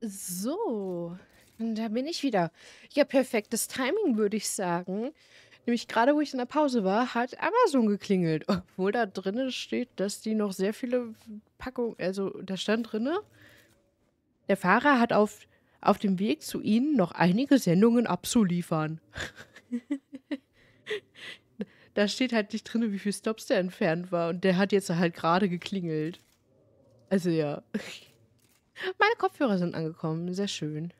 So, und da bin ich wieder. Ja, perfektes Timing, würde ich sagen. Nämlich gerade, wo ich in der Pause war, hat Amazon geklingelt. Obwohl da drinnen steht, dass die noch sehr viele Packungen, also da stand drinne, der Fahrer hat auf dem Weg zu Ihnen noch einige Sendungen abzuliefern. Da steht halt nicht drinne, wie viel Stops der entfernt war. Und der hat jetzt halt gerade geklingelt. Also ja. Meine Kopfhörer sind angekommen. Sehr schön.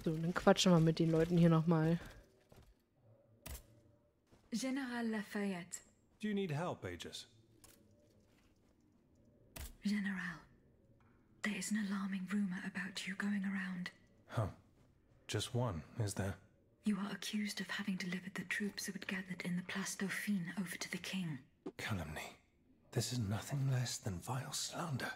So, dann quatschen wir mit den Leuten hier nochmal. General Lafayette. Do you need help, Aegis? General, there is an alarming rumor about you going around. Huh. Just one, is there? You are accused of having delivered the troops who had gathered in the Place Dauphine over to the king. Calumny. This is nothing less than vile slander.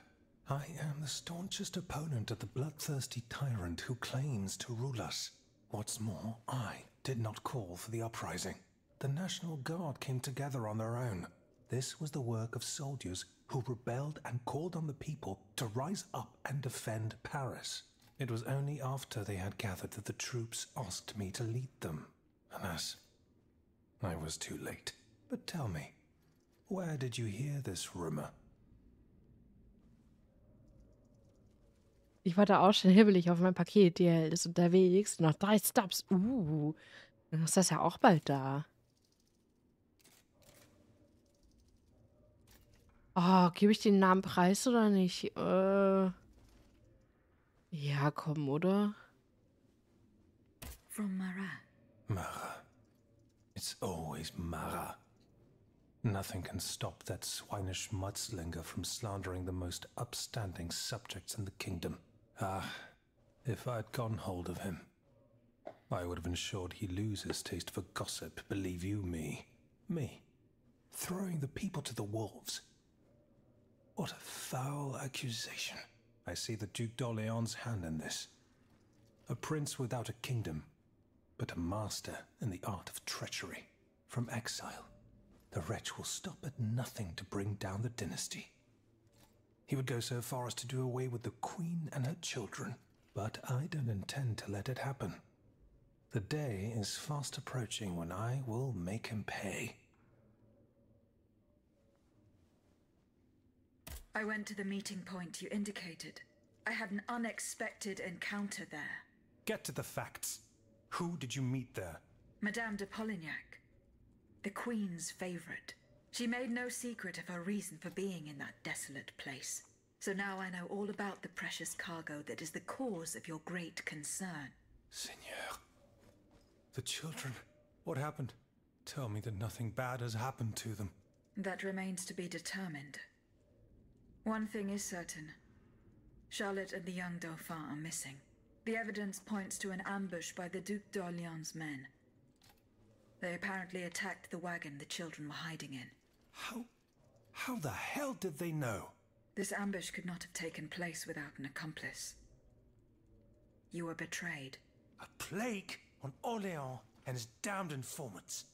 I am the staunchest opponent of the bloodthirsty tyrant who claims to rule us. What's more, I did not call for the uprising. The National Guard came together on their own. This was the work of soldiers who rebelled and called on the people to rise up and defend Paris. It was only after they had gathered that the troops asked me to lead them. Alas, I was too late. But tell me, where did you hear this rumor? Ich warte auch schon hibbelig auf mein Paket. DHL ist unterwegs. Noch 3 Stops. Dann ist das ja auch bald da. Oh, gebe ich den Namen preis oder nicht? Ja, komm, oder? From Marat. Marat. It's always Marat. Nothing can stop that swinish mudslinger from slandering the most upstanding subjects in the kingdom. Ah, if I'd gotten hold of him, I would have ensured he loses taste for gossip, believe you me. Me. Throwing the people to the wolves. What a foul accusation. I see the Duc d'Orléans' hand in this. A prince without a kingdom, but a master in the art of treachery. From exile, the wretch will stop at nothing to bring down the dynasty. He would go so far as to do away with the queen and her children, but I don't intend to let it happen. The day is fast approaching when I will make him pay. I went to the meeting point you indicated. I had an unexpected encounter there. Get to the facts. Who did you meet there? Madame de Polignac, the Queen's favorite. She made no secret of her reason for being in that desolate place. So now I know all about the precious cargo that is the cause of your great concern. Seigneur. The children. What happened? Tell me that nothing bad has happened to them. That remains to be determined. One thing is certain. Charlotte and the young Dauphin are missing. The evidence points to an ambush by the Duc d'Orléans' men. They apparently attacked the wagon the children were hiding in. How the hell did they know? This ambush could not have taken place without an accomplice. You were betrayed. A plague on Orléans and his damned informants.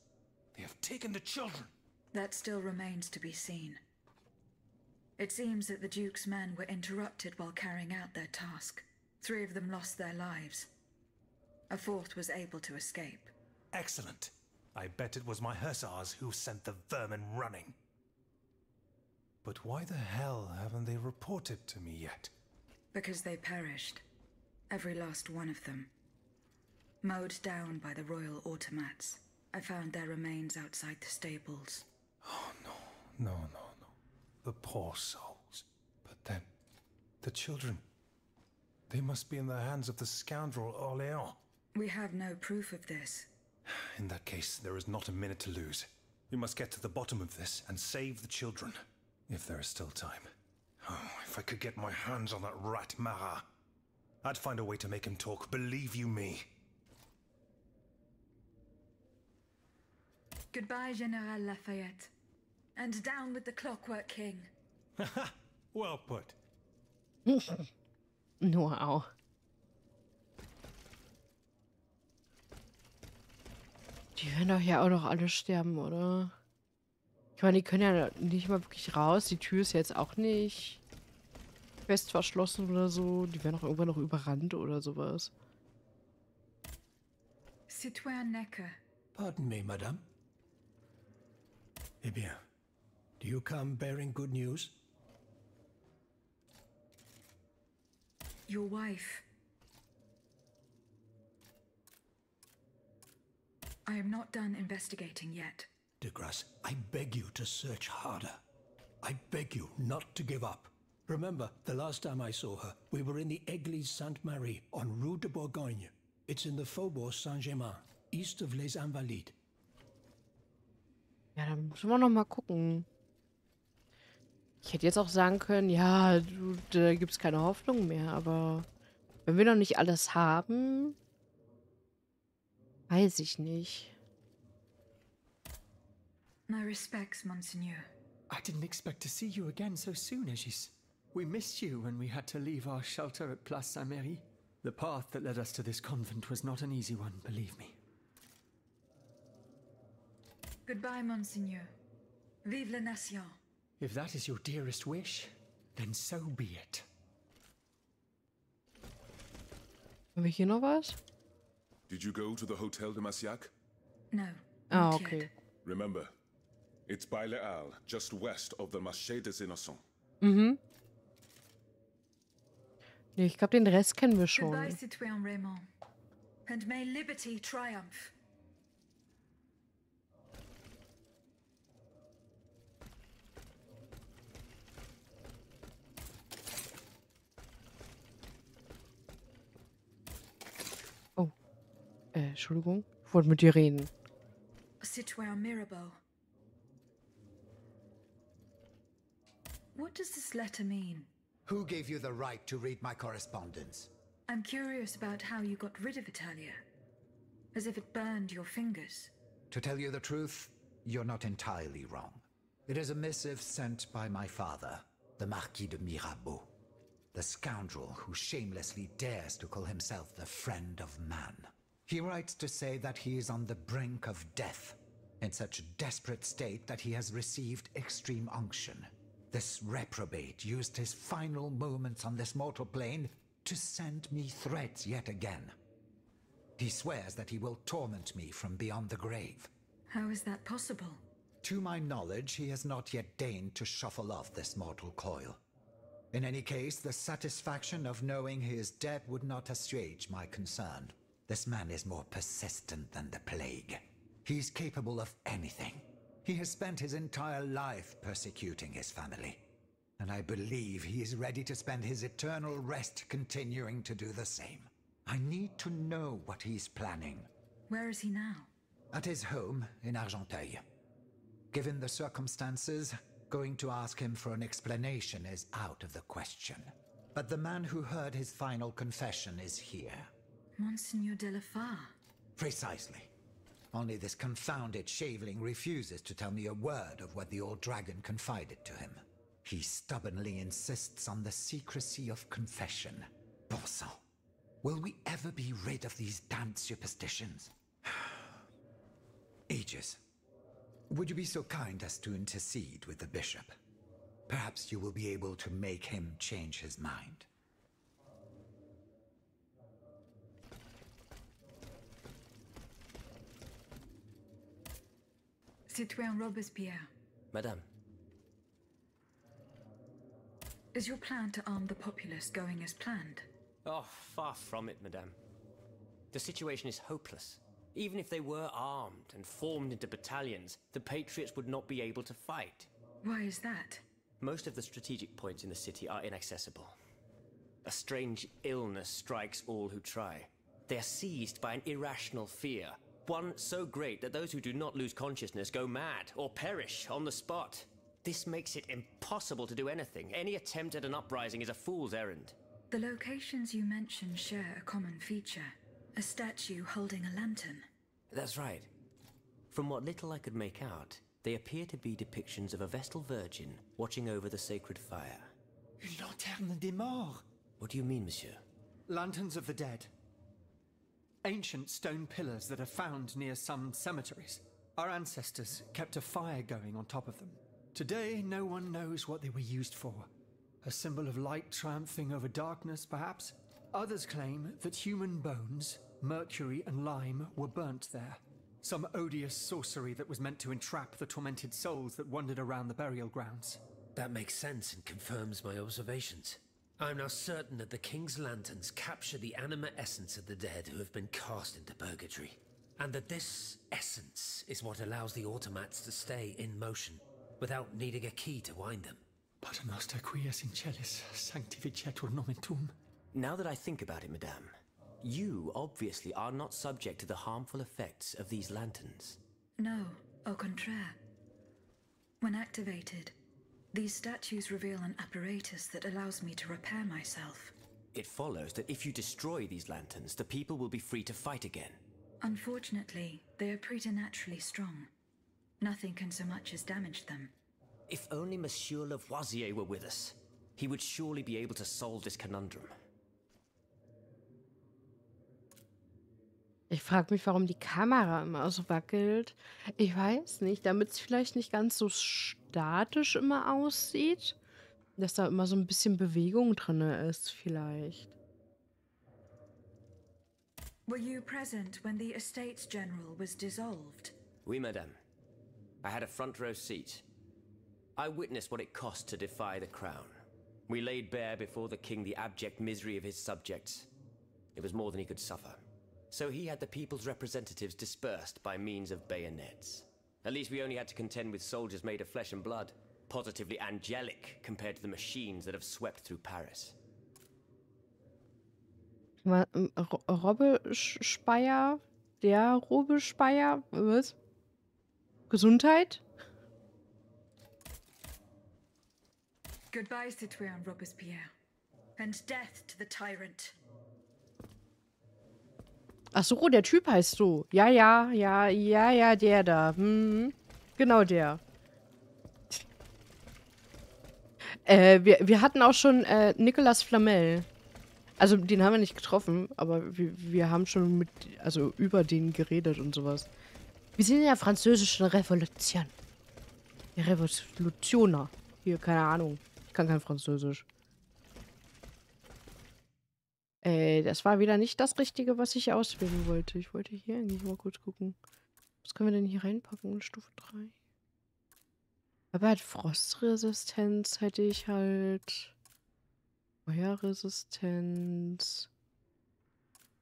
They have taken the children. That still remains to be seen. It seems that the Duke's men were interrupted while carrying out their task. 3 of them lost their lives. A 4th was able to escape. Excellent. I bet it was my hussars who sent the vermin running. But why the hell haven't they reported to me yet? Because they perished. Every last one of them. Mowed down by the royal automats. I found their remains outside the stables. Oh, no. The poor souls. But then, the children. They must be in the hands of the scoundrel Orléans. We have no proof of this. In that case, there is not a minute to lose. We must get to the bottom of this and save the children. If there is still time. Oh, if I could get my hands on that rat Marat. I'd find a way to make him talk, believe you me. Goodbye, General Lafayette. And down with the Clockwork King. Well put. Wow. Die werden doch ja auch noch alle sterben, oder? Ich meine, die können ja nicht mal wirklich raus. Die Tür ist jetzt auch nicht fest verschlossen oder so. Die werden auch irgendwann noch überrannt oder sowas. Citoyen Necker. Pardon me, madame. Eh bien, do you come bearing good news? Your wife. I am not done investigating yet. De Grasse, I beg you to search harder. I beg you not to give up. Remember, the last time I saw her, we were in the Église Sainte-Marie on Rue de Bourgogne. It's in the Faubourg Saint-Germain, east of Les Invalides. Ja, dann müssen wir noch mal gucken. Ich hätte jetzt auch sagen können, ja, da gibt es keine Hoffnung mehr, aber wenn wir noch nicht alles haben, weiß ich nicht. My respects, Monseigneur. I didn't expect to see you again so soon, Aegis. We missed you when we had to leave our shelter at Place Saint-Merry. The path that led us to this convent was not an easy one, believe me. Goodbye, Monseigneur. Vive la nation. If that is your dearest wish, then so be it. Haben wir hier noch was? Did you go to the Hotel de Massiac? No. Ah, not okay. yet. Remember, it's by Les Halles, just west of the Marché des Innocents. Mhm. Nee, ich glaube, den Rest kennen wir schon. Goodbye, Citoyen Raymond. And may liberty triumph. Oh. Entschuldigung. Ich wollte mit dir reden. Citoyen Mirabeau. What does this letter mean? Who gave you the right to read my correspondence? I'm curious about how you got rid of Italia. As if it burned your fingers. To tell you the truth, you're not entirely wrong. It is a missive sent by my father, the Marquis de Mirabeau, the scoundrel who shamelessly dares to call himself the friend of man. He writes to say that he is on the brink of death, in such a desperate state that he has received extreme unction. This reprobate used his final moments on this mortal plane to send me threats yet again. He swears that he will torment me from beyond the grave. How is that possible? To my knowledge, he has not yet deigned to shuffle off this mortal coil. In any case, the satisfaction of knowing he is dead would not assuage my concern. This man is more persistent than the plague. He's capable of anything. He has spent his entire life persecuting his family. And I believe he is ready to spend his eternal rest continuing to do the same. I need to know what he's planning. Where is he now? At his home in Argenteuil. Given the circumstances, going to ask him for an explanation is out of the question. But the man who heard his final confession is here. Monseigneur de la Fare. Precisely. Only this confounded shaveling refuses to tell me a word of what the old dragon confided to him. He stubbornly insists on the secrecy of confession. Bon sang. Will we ever be rid of these damned superstitions? Aegis, would you be so kind as to intercede with the bishop? Perhaps you will be able to make him change his mind. Citoyen Robespierre. Madame. Is your plan to arm the populace going as planned? Oh, far from it, Madame. The situation is hopeless. Even if they were armed and formed into battalions, the Patriots would not be able to fight. Why is that? Most of the strategic points in the city are inaccessible. A strange illness strikes all who try. They are seized by an irrational fear, one so great that those who do not lose consciousness go mad or perish on the spot. This makes it impossible to do anything. Any attempt at an uprising is a fool's errand. The locations you mentioned share a common feature. A statue holding a lantern. That's right. From what little I could make out, they appear to be depictions of a Vestal Virgin watching over the sacred fire. Une lanterne des morts. What do you mean, monsieur? Lanterns of the dead. Ancient stone pillars that are found near some cemeteries. Our ancestors kept a fire going on top of them. Today, no one knows what they were used for. A symbol of light triumphing over darkness, perhaps? Others claim that human bones, mercury and lime, were burnt there. Some odious sorcery that was meant to entrap the tormented souls that wandered around the burial grounds. That makes sense and confirms my observations. I am now certain that the King's lanterns capture the anima essence of the dead who have been cast into purgatory. And that this essence is what allows the automats to stay in motion, without needing a key to wind them. Pater noster quies in celis, sanctificetur nomen tuum. Now that I think about it, madame, you obviously are not subject to the harmful effects of these lanterns. No, au contraire. When activated, these statues reveal an apparatus that allows me to repair myself. It follows that if you destroy these lanterns, the people will be free to fight again. Unfortunately, they are preternaturally strong. Nothing can so much as damage them. If only Monsieur Lavoisier were with us, he would surely be able to solve this conundrum. Ich frage mich, warum die Kamera immer so wackelt. Ich weiß nicht, damit es vielleicht nicht ganz so statisch immer aussieht. Dass da immer so ein bisschen Bewegung drin ist, vielleicht. Were you present when the Estates General was dissolved? Oui, madame. I had a front row seat. I witnessed what it cost to defy the crown. We laid bare before the king the abject misery of his subjects. It was more than he could suffer. So he had the people's representatives dispersed by means of bayonets. At least we only had to contend with soldiers made of flesh and blood, positively angelic compared to the machines that have swept through Paris. Robbe Speyer? Der Robbe Speyer? Was? Gesundheit? Goodbye, citoyen Robespierre. And death to the tyrant. Ach so, der Typ heißt so. Ja, der da. Genau der. Wir hatten auch schon Nicolas Flamel. Also, den haben wir nicht getroffen, aber wir haben schon über den geredet und sowas. Wir sind in der französischen Revolution. Der Revolutioner. Hier, keine Ahnung. Ich kann kein Französisch. Das war wieder nicht das Richtige, was ich auswählen wollte. Ich wollte hier eigentlich mal kurz gucken. Was können wir denn hier reinpacken? Stufe 3. Aber halt Frostresistenz hätte ich halt. Feuerresistenz.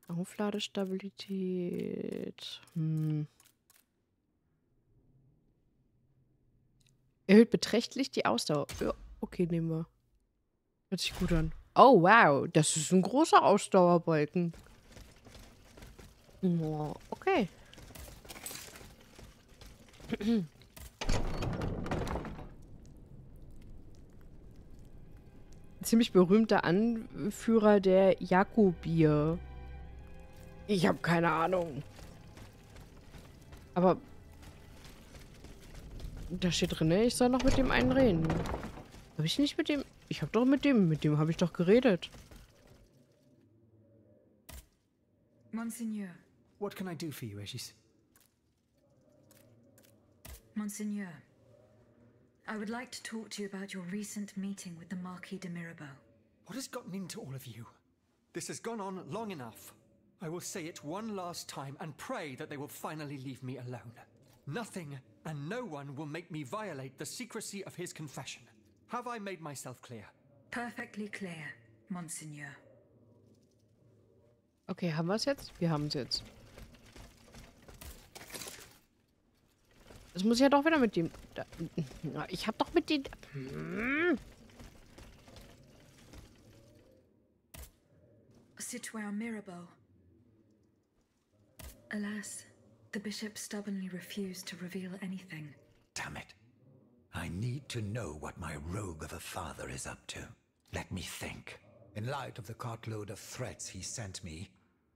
Aufladestabilität. Erhöht beträchtlich die Ausdauer. Ja, okay, nehmen wir. Hört sich gut an. Oh, wow. Das ist ein großer Ausdauerbalken. Oh, okay. Ziemlich berühmter Anführer der Jakobier. Ich habe keine Ahnung. Aber da steht drin, ich soll noch mit dem einen reden. Habe ich nicht mit dem... Ich habe doch mit dem habe ich doch geredet. Monseigneur. What can I do for you, Aegis? Monseigneur, I would like to talk to you about your recent meeting with the Marquis de Mirabeau. What has gotten into all of you? This has gone on long enough. I will say it one last time and pray that they will finally leave me alone. Nothing and no one will make me violate the secrecy of his confession. Have I made myself clear? Perfectly clear, Monseigneur. Okay, haben wir es jetzt? Wir haben es jetzt. Das muss ich ja doch wieder mit dem... Ich hab doch mit den... Citoyen Mirabeau. Alas, the bishop stubbornly refused to reveal anything. Damn it. I need to know what my rogue of a father is up to. Let me think. In light of the cartload of threats he sent me,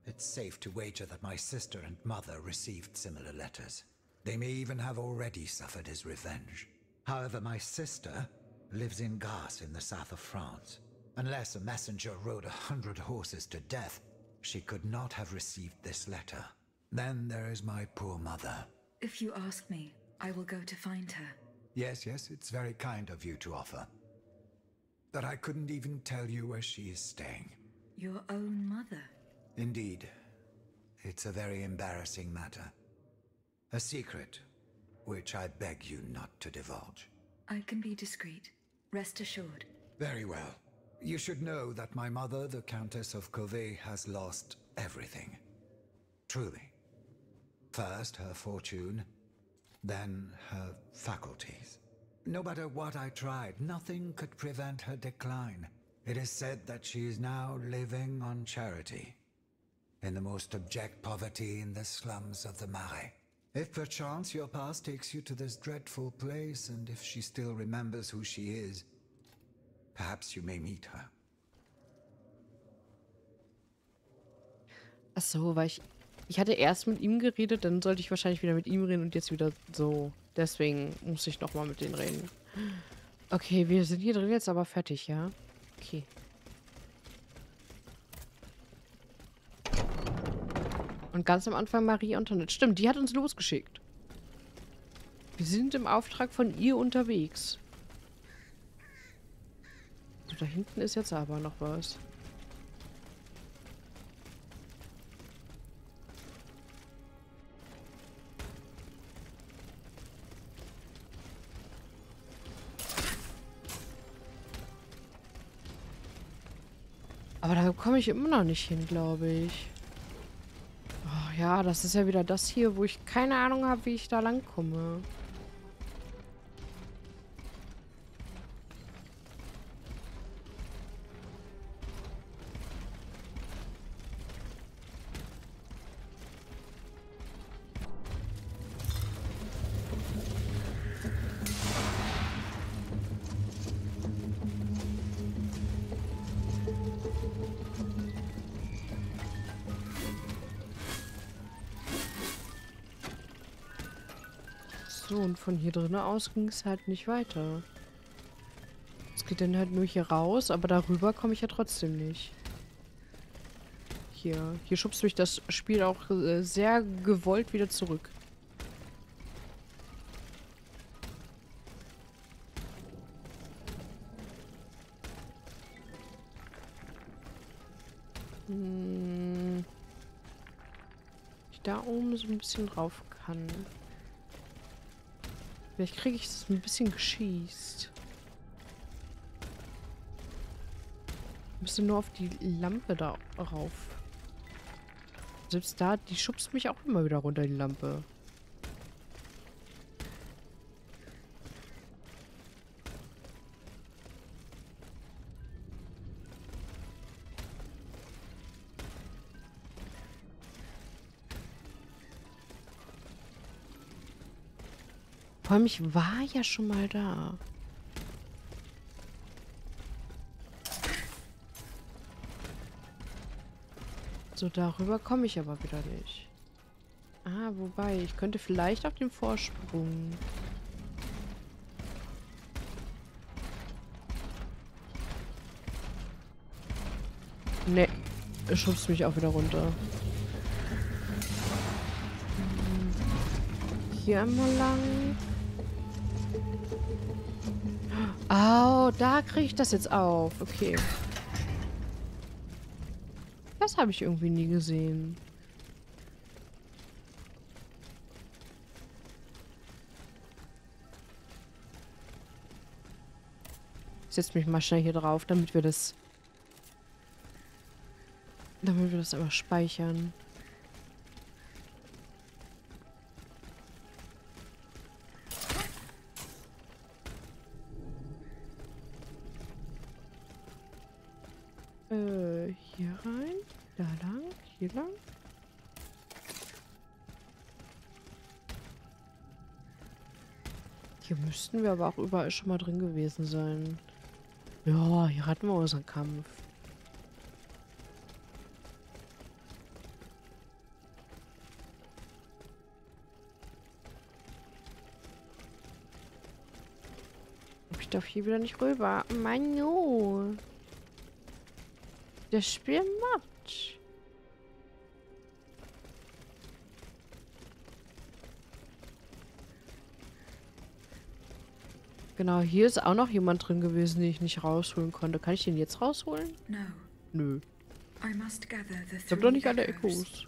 it's safe to wager that my sister and mother received similar letters. They may even have already suffered his revenge. However, my sister lives in Grasse in the south of France. Unless a messenger rode 100 horses to death, she could not have received this letter. Then there is my poor mother. If you ask me, I will go to find her. Yes, it's very kind of you to offer. that I couldn't even tell you where she is staying. Your own mother? Indeed. It's a very embarrassing matter. A secret, which I beg you not to divulge. I can be discreet. Rest assured. Very well. You should know that my mother, the Countess of Covey, has lost everything. Truly. First her fortune, then her faculties. No matter what I tried, nothing could prevent her decline. It is said that she is now living on charity, in the most abject poverty in the slums of the Marais. If perchance your past takes you to this dreadful place, and if she still remembers who she is, perhaps you may meet her. Ach so, weil ich hatte erst mit ihm geredet, dann sollte ich wahrscheinlich wieder mit ihm reden und jetzt wieder so. Deswegen muss ich nochmal mit denen reden. Okay, wir sind hier drin jetzt aber fertig, ja? Okay. Und ganz am Anfang Marie Antoinette. Stimmt, die hat uns losgeschickt. Wir sind im Auftrag von ihr unterwegs. So, da hinten ist jetzt aber noch was. Aber da komme ich immer noch nicht hin, glaube ich. Oh, ja, das ist ja wieder das hier, wo ich keine Ahnung habe, wie ich da lang komme. So, und von hier drinnen aus ging es halt nicht weiter. Es geht dann halt nur hier raus, aber darüber komme ich ja trotzdem nicht. Hier schubst mich das Spiel auch sehr gewollt wieder zurück. Ich da oben so ein bisschen drauf kann. Vielleicht kriege ich es ein bisschen geschießt. Ich müsste nur auf die Lampe da rauf. Selbst da, die schubst mich auch immer wieder runter, die Lampe. Vor allem, ich war ja schon mal da. So, darüber komme ich aber wieder nicht. Ah, wobei, ich könnte vielleicht auf den Vorsprung. Ne, er schubst mich auch wieder runter. Hier einmal lang. Oh, da kriege ich das jetzt auf. Okay. Das habe ich irgendwie nie gesehen. Ich setze mich mal schnell hier drauf, damit wir das immer speichern. Hier rein, da lang, hier lang. Hier müssten wir aber auch überall schon mal drin gewesen sein. Ja, hier hatten wir unseren Kampf. Ich darf hier wieder nicht rüber. Mann, no. Das Spiel macht. Genau, hier ist auch noch jemand drin gewesen, den ich nicht rausholen konnte. Kann ich den jetzt rausholen? No. Nö. I must gather the Ich hab doch nicht three alle echoes. Echos.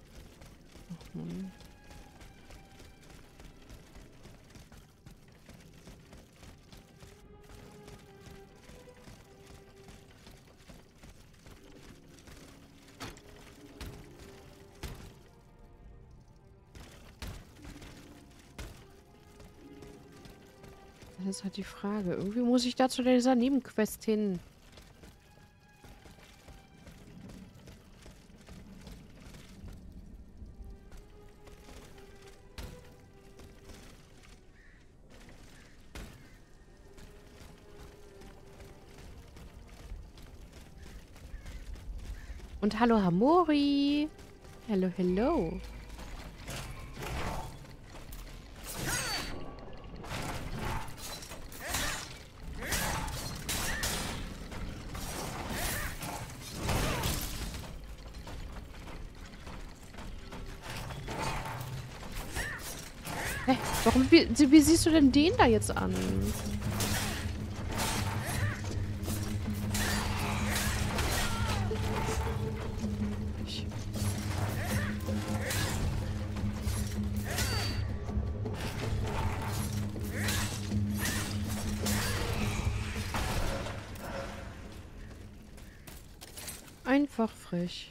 Ach, Mann. Das ist halt die Frage. Irgendwie muss ich da zu dieser Nebenquest hin. Und hallo Hamori. Hello, hello. Hä? Warum, wie siehst du denn den da jetzt an? Einfach frech.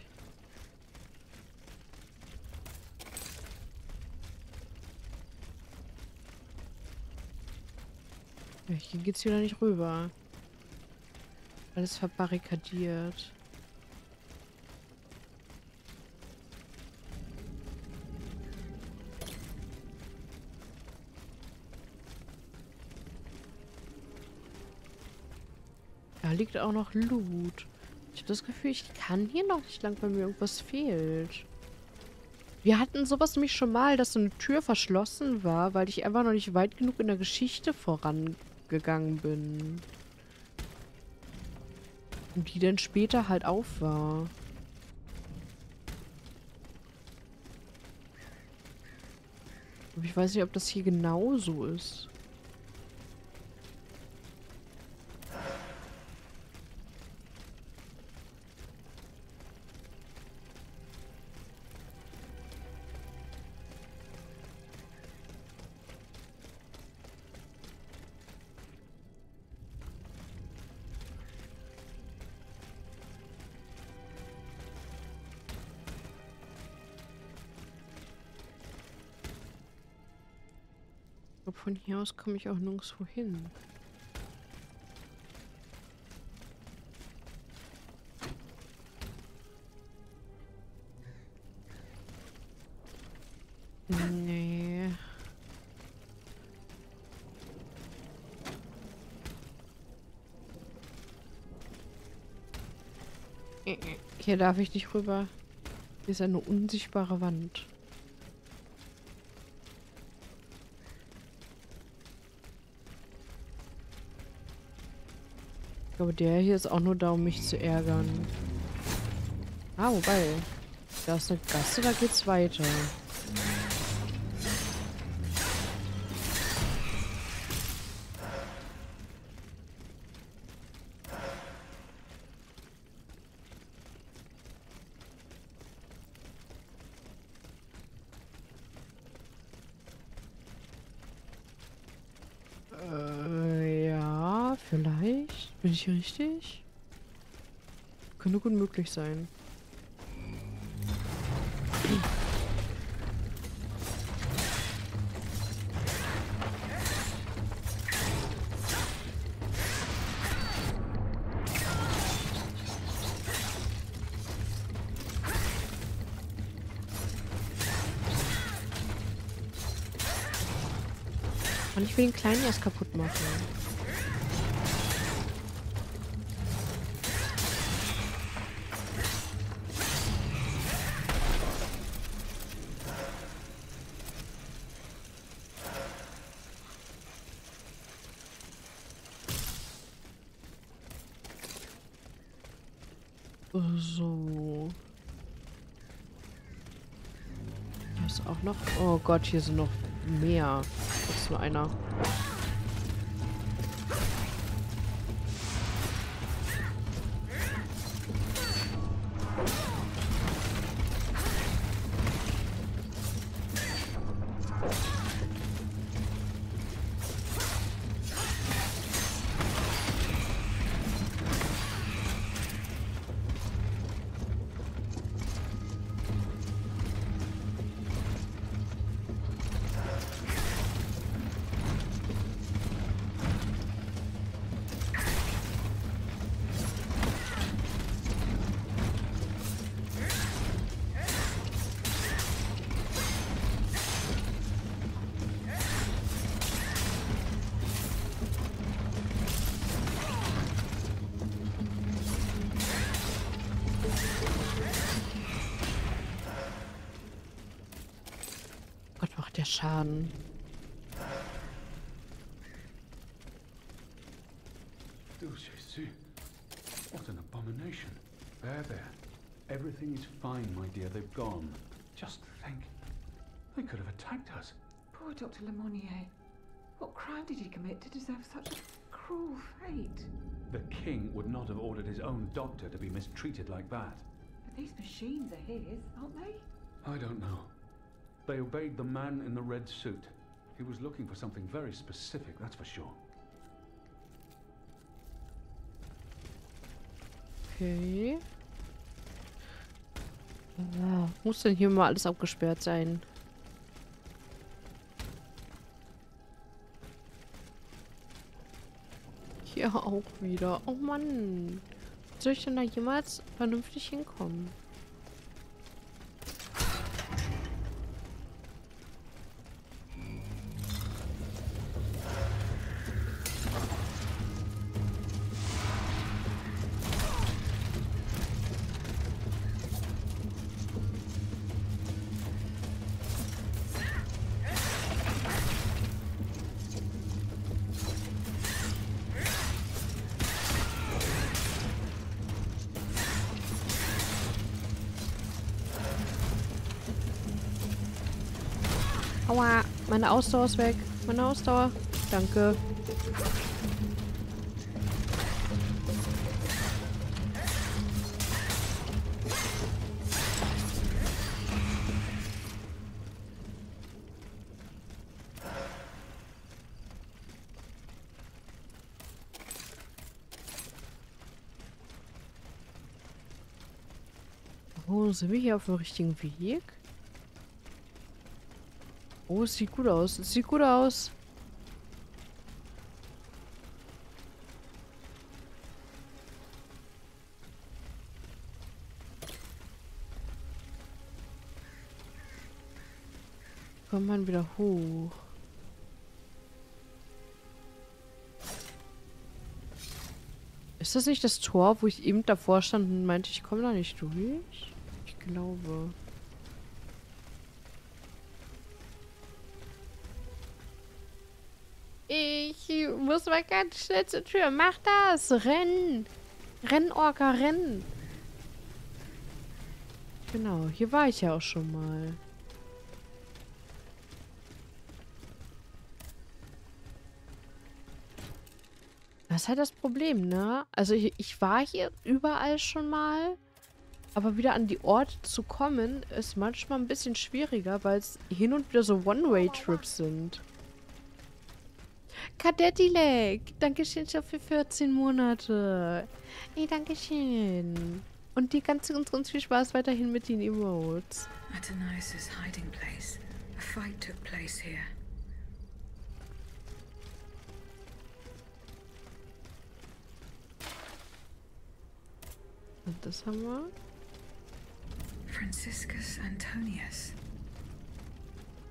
Ja, hier geht's wieder nicht rüber. Alles verbarrikadiert. Da liegt auch noch Loot. Ich habe das Gefühl, ich kann hier noch nicht lang, weil mir irgendwas fehlt. Wir hatten sowas nämlich schon mal, dass so eine Tür verschlossen war, weil ich einfach noch nicht weit genug in der Geschichte vorangegangen bin. Und die dann später halt auf war. Aber ich weiß nicht, ob das hier genauso ist. Von hier aus komme ich auch nirgendwo hin. Nee. Hier darf ich nicht rüber. Hier ist eine unsichtbare Wand. Ich glaube, der hier ist auch nur da, um mich zu ärgern. Ah, wobei. Da ist eine Gasse, da geht's weiter. Ja, vielleicht. Bin ich hier richtig? Könnte gut möglich sein. Und ich will den Kleinen erst kaputt machen. So. Hier ist auch noch... Oh Gott, hier sind noch mehr. Das ist nur einer. Der Schaden. Du Jésus. What an abomination. There. Everything is fine, my dear. They've gone. Just think. They could have attacked us. Poor Dr. Lemonnier. What crime did he commit to deserve such a cruel fate? The king would not have ordered his own doctor to be mistreated like that. But these machines are his, aren't they? I don't know. They obeyed the man in the red suit. He was looking for something very specific, that's for sure. Okay. Muss denn hier mal alles abgesperrt sein? Hier auch wieder. Oh Mann. Soll ich denn da jemals vernünftig hinkommen? Aua, meine Ausdauer ist weg. Meine Ausdauer. Danke. Oh, sind wir hier auf dem richtigen Weg? Oh, es sieht gut aus. Es sieht gut aus. Kommt man wieder hoch. Ist das nicht das Tor, wo ich eben davor stand und meinte, ich komme da nicht durch? Ich glaube. Ich muss mal ganz schnell zur Tür. Mach das! Renn! Renn, Orca, renn! Genau, hier war ich ja auch schon mal. Das ist halt das Problem, ne? Also ich war hier überall schon mal, aber wieder an die Orte zu kommen, ist manchmal ein bisschen schwieriger, weil es hin und wieder so One-Way-Trips sind. Kadettilek, dankeschön schon für 14 Monate. Hey, dankeschön. Und die ganze uns viel Spaß weiterhin mit den Emotes. Athenais' hiding place. A fight took place here. Und das haben wir. Franciscus Antonius.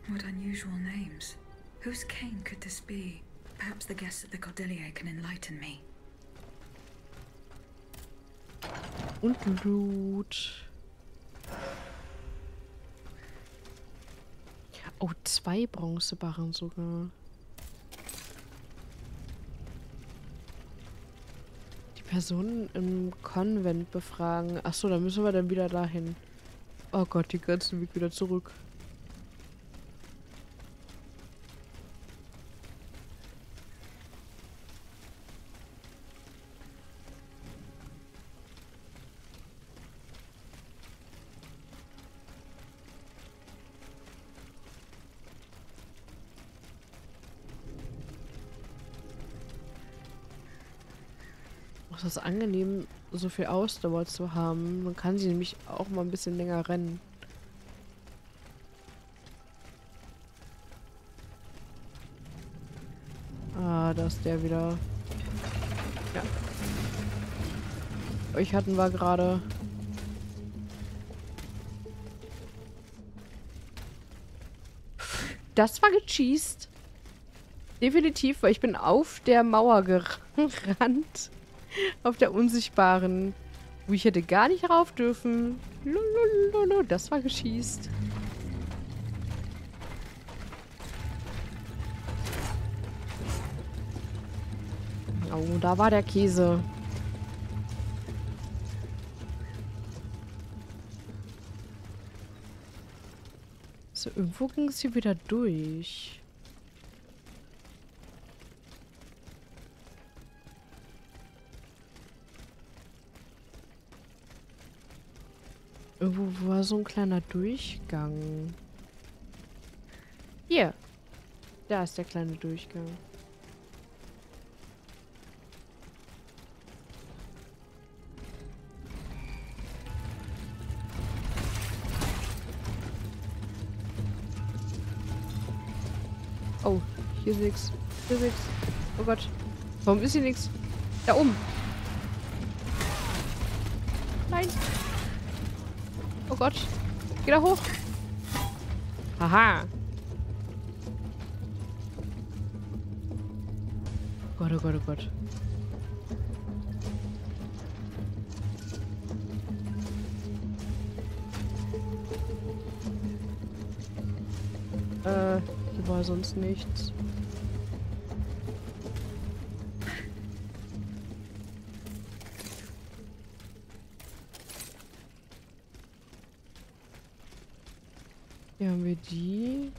What unusual names. Whose cane could this be? Perhaps the guests at the Cordelier can enlighten me. Und Loot. Oh, 2 Bronzebarren sogar. Die Personen im Konvent befragen. Achso, da müssen wir dann wieder dahin. Oh Gott, die ganzen Weg wieder zurück. Es ist angenehm, so viel Ausdauer zu haben. Man kann sie nämlich auch mal ein bisschen länger rennen. Ah, da ist der wieder. Ja. Euch hatten wir gerade. Das war gecheased. Definitiv, weil ich bin auf der Mauer gerannt. Auf der unsichtbaren. Wo ich hätte gar nicht rauf dürfen. Lulululu, das war geschießt. Oh, da war der Käse. So, irgendwo ging es hier wieder durch. Irgendwo war so ein kleiner Durchgang. Hier. Da ist der kleine Durchgang. Oh, hier ist nichts. Hier ist nichts. Oh Gott. Warum ist hier nichts? Da oben. Nein. Oh Gott. Geh da hoch. Haha. Oh Gott, oh Gott, oh Gott. Hier war sonst nichts. Hier haben wir die.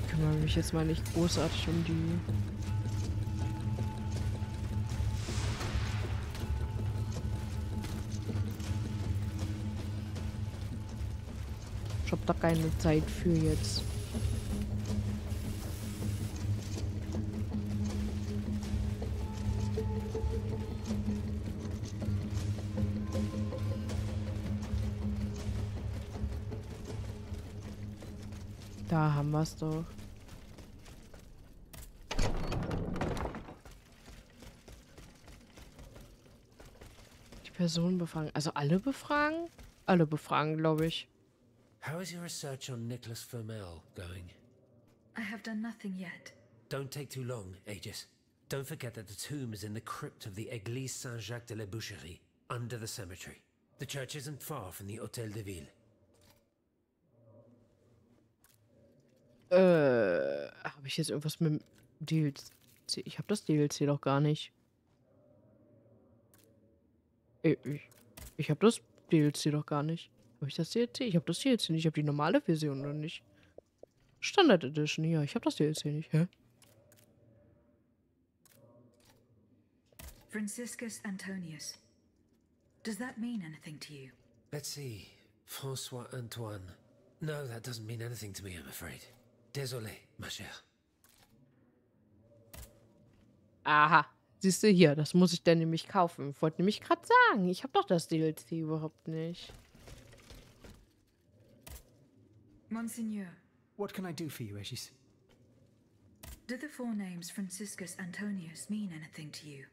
Ich kümmere mich jetzt mal nicht großartig um die. Ich hab da keine Zeit für jetzt. Da haben wir es doch. Die Person befragen. Also alle befragen? Alle befragen, glaube ich. How is your research on Nicholas Flamel going? I have done nothing yet. Don't take too long, Aegis. Don't forget that the tomb is in the crypt of the Église Saint-Jacques de la Boucherie, under the cemetery. The church isn't far from the Hôtel de Ville. Habe ich jetzt irgendwas mit dem DLC? Ich habe das DLC doch gar nicht. Ich habe das DLC doch gar nicht. Habe ich das DLC? Ich habe das DLC nicht. Ich habe die normale Version noch nicht. Standard Edition, ja. Ich habe das DLC nicht. Hä? Franciscus Antonius. Does that mean anything to you? Let's see. François Antoine. No, that doesn't mean anything to me, I'm afraid. Désolé, ma chère. Aha. Siehst du hier, das muss ich dann nämlich kaufen. Ich wollte nämlich gerade sagen, ich habe doch das DLC überhaupt nicht. Monseigneur, What can I do for you, Aegis? do the four names Franciscus Antonius mean anything to you?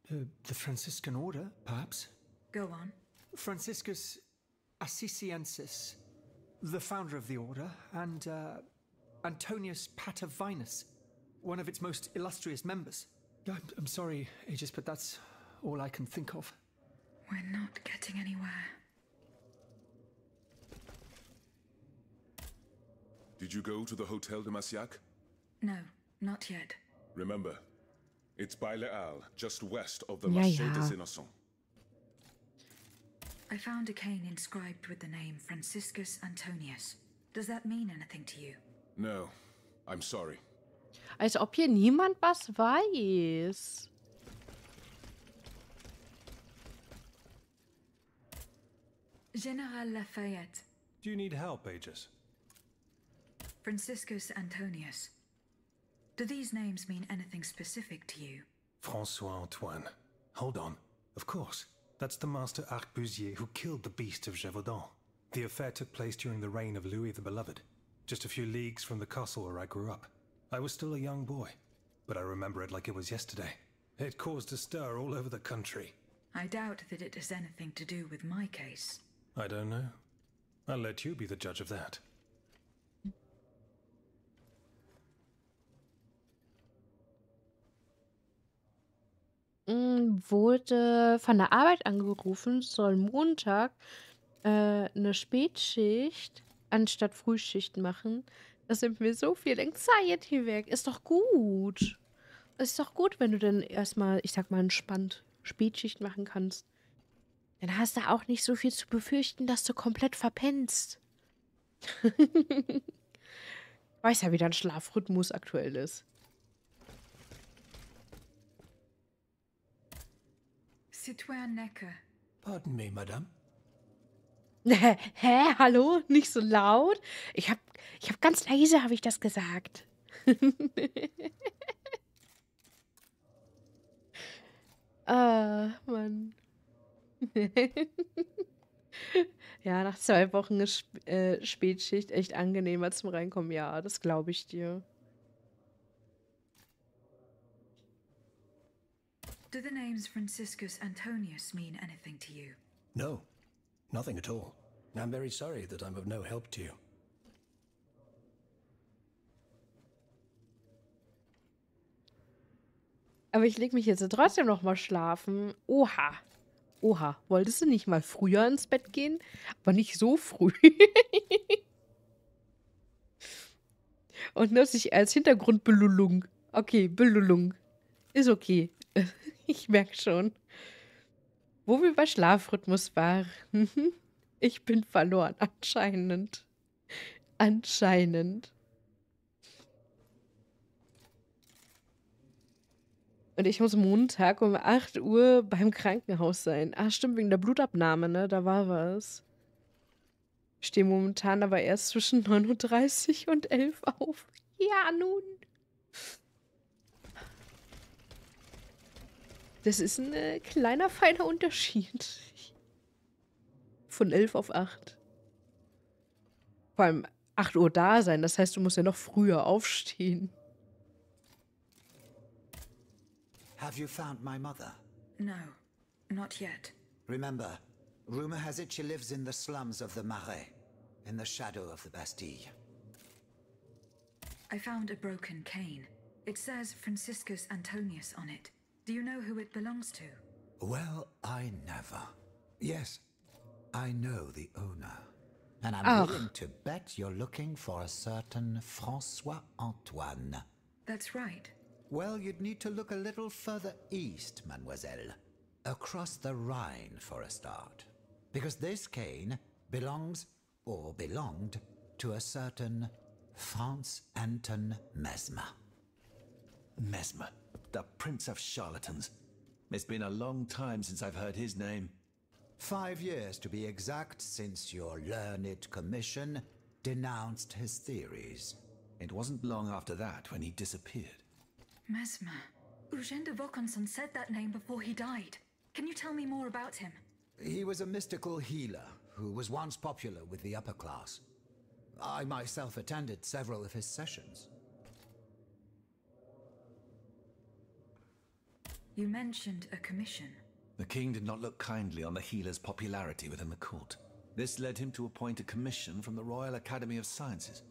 The Franciscan Order, perhaps? Go on. Franciscus Assisiensis, the founder of the order, and Antonius Patavinus, one of its most illustrious members. I'm sorry, Aegis, but that's all I can think of. We're not getting anywhere. Did you go to the Hotel de Massiac? No, not yet. Remember, it's by Les Halles, just west of the Ja, Marché ja. des Innocents. I found a cane inscribed with the name Franciscus Antonius. Does that mean anything to you? No, I'm sorry. Als ob hier niemand was weiß. General Lafayette. Do you need help, Aegis? Franciscus Antonius. Do these names mean anything specific to you? Francois Antoine. Hold on. Of course. That's the master arquebusier who killed the beast of Gévaudan. The affair took place during the reign of Louis the Beloved, just a few leagues from the castle where I grew up. I was still a young boy, but I remember it like it was yesterday. It caused a stir all over the country. I doubt that it has anything to do with my case. I don't know. I'll let you be the judge of that. Wurde von der Arbeit angerufen, soll Montag eine Spätschicht anstatt Frühschicht machen. Das nimmt mir so viel Anxiety weg. Ist doch gut. Ist doch gut, wenn du dann erstmal, ich sag mal, entspannt Spätschicht machen kannst. Dann hast du auch nicht so viel zu befürchten, dass du komplett verpennst. Weiß ja, wie dein Schlafrhythmus aktuell ist. Citoyen Necker. Pardon me, madame. Hä? Hallo? Nicht so laut? Ich hab ganz leise, habe ich das gesagt. Ah, Mann. Ja, nach 2 Wochen ist Spätschicht echt angenehmer zum Reinkommen. Ja, das glaube ich dir. Do the names Franciscus Antonius mean anything to you? No, nothing at all. I'm very sorry that I'm of no help to you. Aber ich leg mich jetzt trotzdem noch mal schlafen. Oha. Oha. Wolltest du nicht mal früher ins Bett gehen? Aber nicht so früh. Und nutze ich als Hintergrundbelullung. Okay, Belullung. Ist okay. Ich merke schon. Wo wir bei Schlafrhythmus waren. Ich bin verloren. Anscheinend. Anscheinend. Und ich muss Montag um 8 Uhr beim Krankenhaus sein. Ah, stimmt, wegen der Blutabnahme, ne? Da war was. Ich stehe momentan aber erst zwischen 9:30 und 11 auf. Ja, nun. Das ist ein kleiner, feiner Unterschied. Von 11 auf 8. Vor allem 8 Uhr da sein. Das heißt, du musst ja noch früher aufstehen. Have you found my mother? No, not yet. Remember, rumor has it she lives in the slums of the Marais, in the shadow of the Bastille. I found a broken cane. It says Franciscus Antonius on it. Do you know who it belongs to? Well, I never. Yes, I know the owner. And I'm willing to bet you're looking for a certain François Antoine. That's right. Well, you'd need to look a little further east, mademoiselle. Across the Rhine for a start. Because this cane belongs, or belonged, to a certain Franz Anton Mesmer. Mesmer, the prince of charlatans. It's been a long time since I've heard his name. 5 years to be exact since your learned commission denounced his theories. It wasn't long after that when he disappeared. Mesmer. Eugène de Vaucanson said that name before he died. Can you tell me more about him? He was a mystical healer who was once popular with the upper class. I myself attended several of his sessions. You mentioned a commission. The king did not look kindly on the healer's popularity within the court. This led him to appoint a commission from the Royal Academy of Sciences,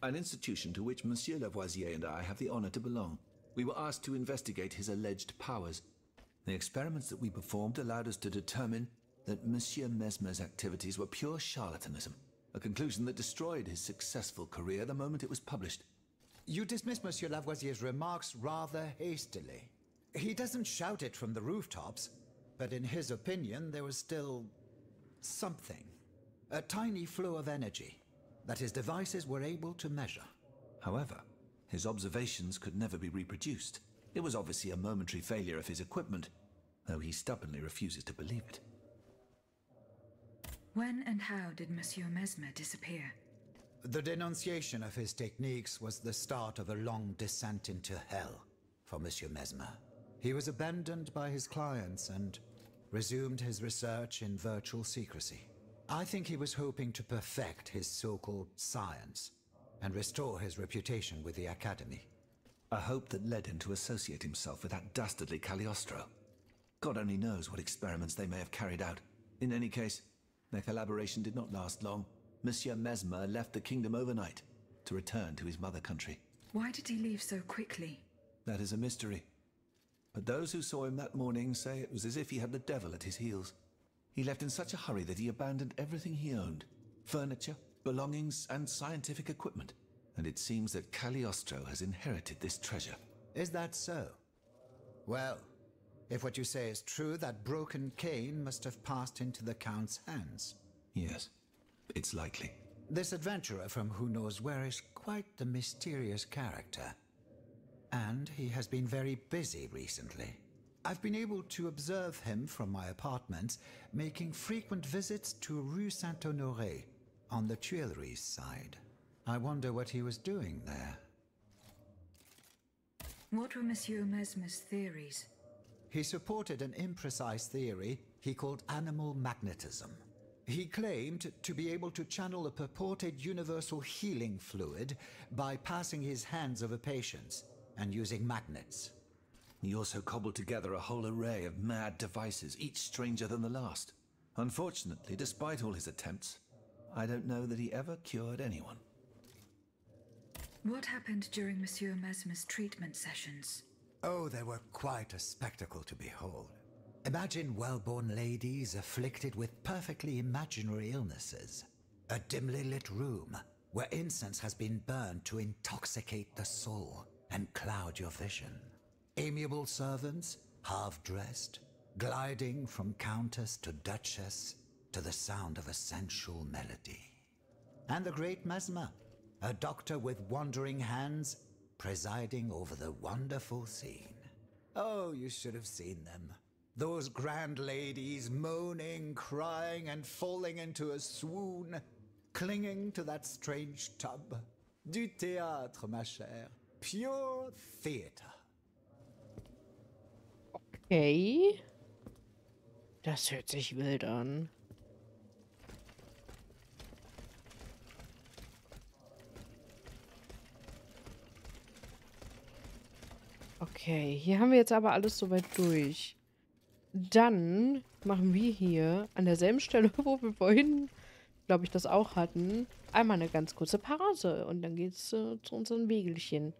an institution to which Monsieur Lavoisier and I have the honor to belong. We were asked to investigate his alleged powers. The experiments that we performed allowed us to determine that Monsieur Mesmer's activities were pure charlatanism, a conclusion that destroyed his successful career the moment it was published. You dismiss Monsieur Lavoisier's remarks rather hastily. He doesn't shout it from the rooftops, but in his opinion there was still something. A tiny flow of energy that his devices were able to measure. However, his observations could never be reproduced. It was obviously a momentary failure of his equipment, though he stubbornly refuses to believe it. When and how did Monsieur Mesmer disappear? The denunciation of his techniques was the start of a long descent into hell for Monsieur Mesmer. He was abandoned by his clients and resumed his research in virtual secrecy. I think he was hoping to perfect his so-called science and restore his reputation with the Academy. A hope that led him to associate himself with that dastardly Cagliostro. God only knows what experiments they may have carried out. In any case, their collaboration did not last long. Monsieur Mesmer left the kingdom overnight to return to his mother country. Why did he leave so quickly? That is a mystery. But those who saw him that morning say it was as if he had the devil at his heels. He left in such a hurry that he abandoned everything he owned. Furniture, belongings, and scientific equipment. and it seems that Cagliostro has inherited this treasure. Is that so? Well, if what you say is true, that broken cane must have passed into the Count's hands. Yes, it's likely. This adventurer from who knows where is quite the mysterious character. And he has been very busy recently. I've been able to observe him from my apartment, making frequent visits to Rue Saint-Honoré, on the Tuileries side. I wonder what he was doing there. What were Monsieur Mesmer's theories? He supported an imprecise theory he called animal magnetism. He claimed to be able to channel a purported universal healing fluid by passing his hands over patients and using magnets. He also cobbled together a whole array of mad devices, each stranger than the last. Unfortunately, despite all his attempts, I don't know that he ever cured anyone. What happened during Monsieur Mesmer's treatment sessions? Oh, they were quite a spectacle to behold. Imagine well-born ladies afflicted with perfectly imaginary illnesses. A dimly lit room where incense has been burned to intoxicate the soul and cloud your vision. Amiable servants, half-dressed, gliding from countess to duchess to the sound of a sensual melody. And the great Mesmer, a doctor with wandering hands, presiding over the wonderful scene. Oh, you should have seen them. Those grand ladies moaning, crying, and falling into a swoon, clinging to that strange tub. Du théâtre, ma chère. Pure theater. Okay. Das hört sich wild an. Okay, hier haben wir jetzt aber alles soweit durch. Dann machen wir hier an derselben Stelle, wo wir vorhin, glaube ich, das auch hatten, einmal eine ganz kurze Pause. Und dann geht's zu unseren Wegelchen.